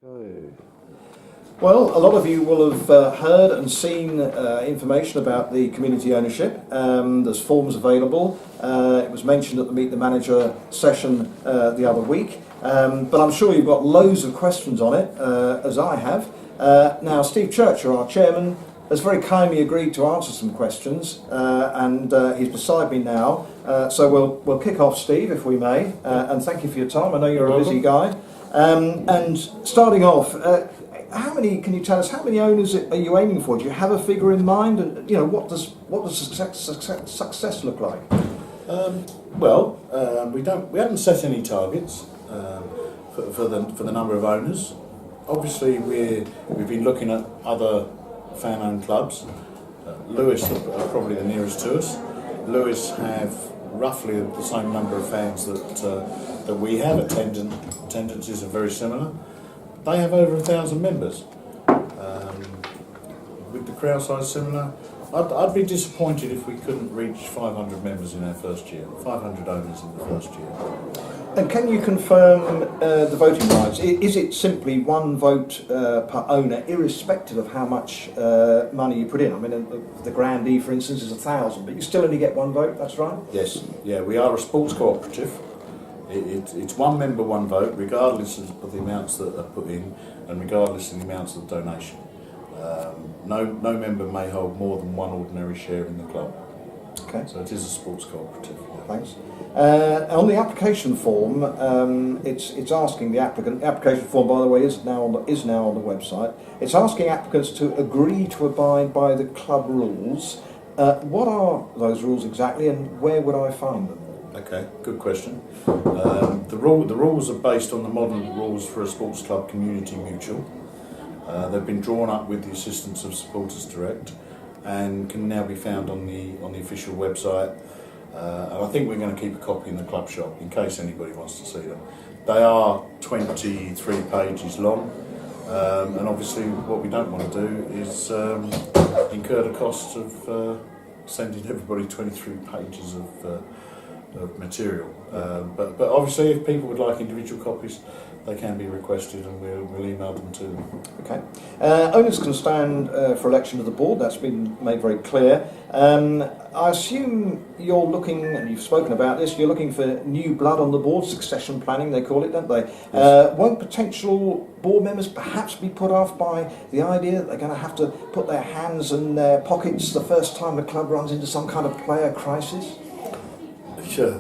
Okay. Well, a lot of you will have heard and seen information about the community ownership. There's forms available. It was mentioned at the Meet the Manager session the other week. But I'm sure you've got loads of questions on it, as I have. Now, Steve Churcher, our chairman, has very kindly agreed to answer some questions, and he's beside me now. So we'll kick off, Steve, if we may. And thank you for your time. I know you're a busy guy. And starting off, can you tell us how many owners are you aiming for? Do you have a figure in mind? And what does success look like? We haven't set any targets for the number of owners. Obviously, we've been looking at other fan-owned clubs. Lewis are probably the nearest to us. Lewis have roughly the same number of fans that we have. Attendances are very similar. They have over 1,000 members. With the crowd size similar, I'd be disappointed if we couldn't reach 500 members in our first year, 500 owners in the first year. And can you confirm the voting rights? Is it simply one vote per owner, irrespective of how much money you put in? I mean, the Grandee, for instance, is 1,000, but you still only get one vote, that's right? Yes, yeah, we are a sports cooperative. It's one member, one vote, regardless of the amounts that are put in and regardless of the amounts of donation. No member may hold more than one ordinary share in the club. Okay. So it is a sports cooperative. Yeah. Thanks. On the application form, it's asking the applicant. The application form, by the way, is now on the website. It's asking applicants to agree to abide by the club rules. What are those rules exactly, and where would I find them? Okay, good question. The rules are based on the modern rules for a sports club community mutual. They've been drawn up with the assistance of Supporters Direct and can now be found on the official website. And I think we're going to keep a copy in the club shop in case anybody wants to see them. They are 23 pages long, and obviously what we don't want to do is incur the costs of sending everybody 23 pages of material. But obviously if people would like individual copies, they can be requested and we'll email them to them. Okay. Owners can stand for election to the board, that's been made very clear. I assume you're looking, and you've spoken about this, you're looking for new blood on the board, succession planning they call it, don't they? Yes. Won't potential board members perhaps be put off by the idea that they're going to have to put their hands in their pockets the first time the club runs into some kind of player crisis? Sure.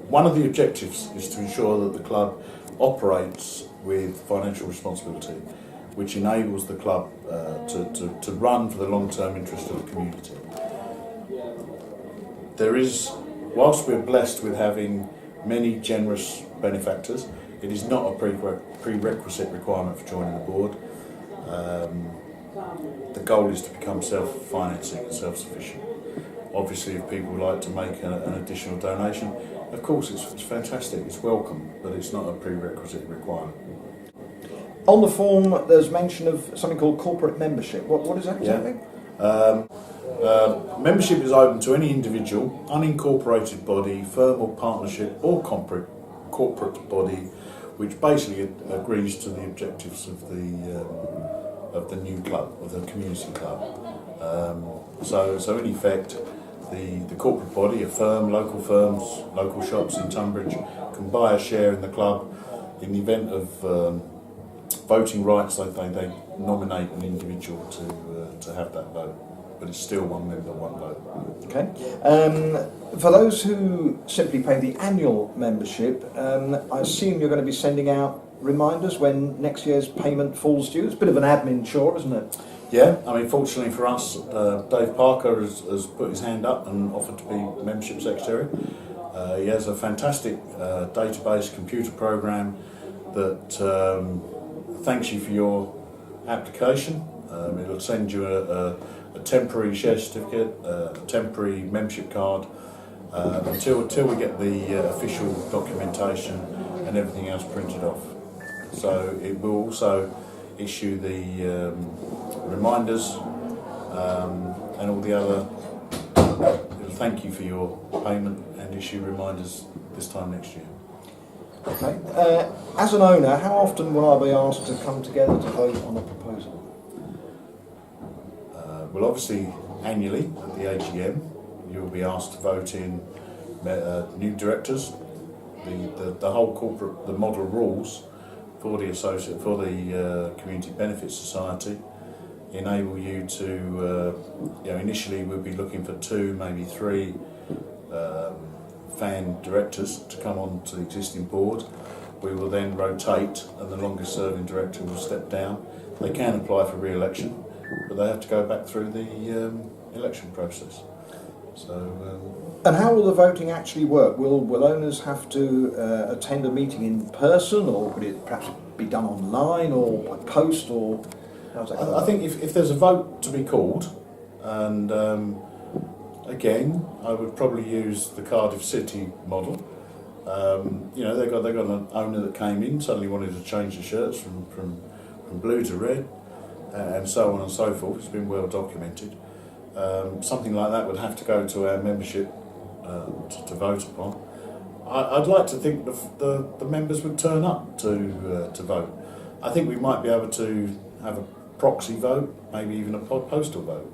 One of the objectives is to ensure that the club operates with financial responsibility, which enables the club to run for the long-term interest of the community. Whilst we're blessed with having many generous benefactors, it is not a prerequisite requirement for joining the board. The goal is to become self-financing and self-sufficient. Obviously, if people would like to make an additional donation, of course it's fantastic, it's welcome, but it's not a prerequisite requirement. On the form, there's mention of something called corporate membership. What is that exactly? Membership is open to any individual, unincorporated body, firm or partnership, or corporate body, which basically agrees to the objectives of the new club, of the community club. So in effect, the corporate body, a firm, local firms, local shops in Tonbridge, can buy a share in the club. In the event of voting rights, they nominate an individual to have that vote, but it's still one member, one vote. Okay. For those who simply pay the annual membership, I assume you're going to be sending out reminders when next year's payment falls due. It's a bit of an admin chore, isn't it? Yeah, I mean, fortunately for us, Dave Parker has put his hand up and offered to be membership secretary. He has a fantastic database computer program that thanks you for your application. It'll send you a temporary share certificate, a temporary membership card, until we get the official documentation and everything else printed off. So it will also issue the reminders and all the other. It'll thank you for your payment and issue reminders this time next year. Okay. As an owner, how often will I be asked to come together to vote on a proposal? Well, obviously, annually at the AGM, you'll be asked to vote in new directors. The whole corporate, the model rules for the Community Benefit Society enable you to, initially we'll be looking for 2, maybe 3 fan directors to come on to the existing board. We will then rotate and the longest serving director will step down. They can apply for re-election, but they have to go back through the election process. So. And how will the voting actually work? Will owners have to attend a meeting in person, or would it perhaps be done online or by post, or how's that? I think if there's a vote to be called, and again, I would probably use the Cardiff City model. They got an owner that came in, suddenly wanted to change the shirts from blue to red, and so on and so forth. It's been well documented. Something like that would have to go to our membership to vote upon. I'd like to think the members would turn up to vote. I think we might be able to have a proxy vote, maybe even a postal vote,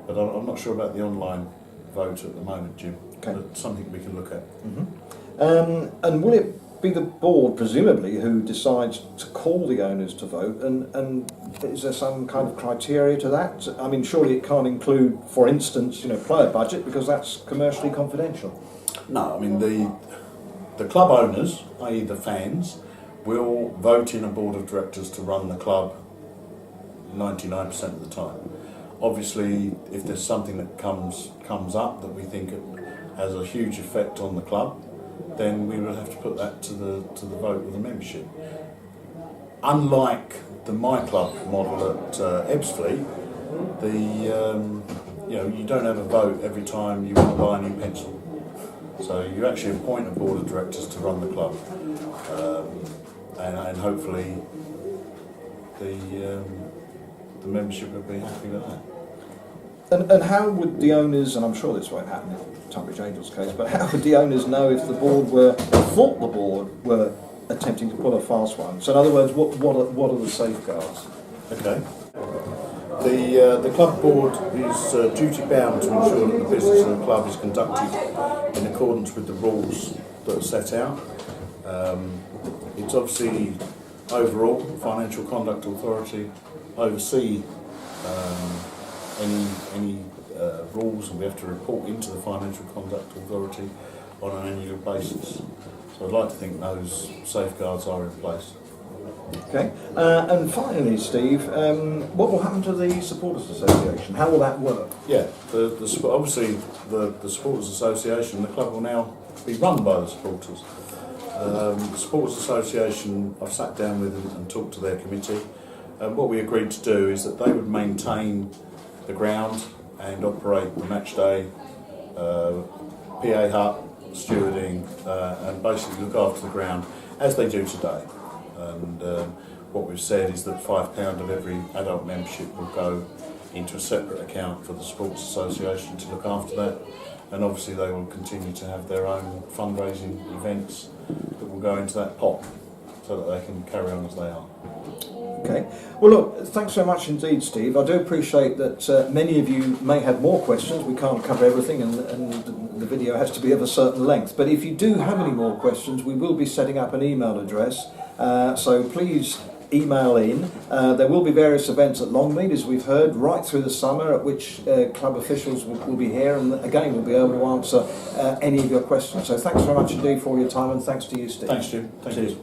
but I'm not sure about the online vote at the moment, Jim. Okay. But something we can look at. Mm-hmm. And will it be the board, presumably, who decides to call the owners to vote? And is there some kind of criteria to that? I mean, surely it can't include, for instance, player budget, because that's commercially confidential. No, I mean the club owners, i.e. the fans, will vote in a board of directors to run the club 99% of the time. Obviously, if there's something that comes up that we think has a huge effect on the club, then we will have to put that to the vote of the membership. Unlike the My Club model at Ebbsfleet, you don't have a vote every time you want to buy a new pencil. So you actually appoint a board of directors to run the club, and hopefully the membership would be happy with that. And how would the owners, and I'm sure this won't happen in Tonbridge Angels case, but how would the owners know if the board thought the board were attempting to pull a fast one? So in other words, what are the safeguards? Okay. The club board is duty bound to ensure that the business of the club is conducted in accordance with the rules that are set out. It's obviously overall Financial Conduct Authority oversee any rules, and we have to report into the Financial Conduct Authority on an annual basis. So I'd like to think those safeguards are in place. Okay, and finally, Steve, what will happen to the Supporters Association? How will that work? Yeah, obviously the Supporters Association, the club will now be run by the supporters. The Supporters Association, I've sat down with and talked to their committee, and what we agreed to do is that they would maintain the ground and operate the match day, PA hut, stewarding, and basically look after the ground as they do today. And what we've said is that £5 of every adult membership will go into a separate account for the Sports Association to look after that, and obviously they will continue to have their own fundraising events that will go into that pot so that they can carry on as they are. Okay. Well, look, thanks so much indeed, Steve. I do appreciate that many of you may have more questions. We can't cover everything, and the video has to be of a certain length. But if you do have any more questions, we will be setting up an email address. So please email in. There will be various events at Longmead, as we've heard, right through the summer, at which club officials will be here, and again we'll be able to answer any of your questions. So thanks very much indeed for your time, and thanks to you, Steve. Thanks, Jim. Thank you.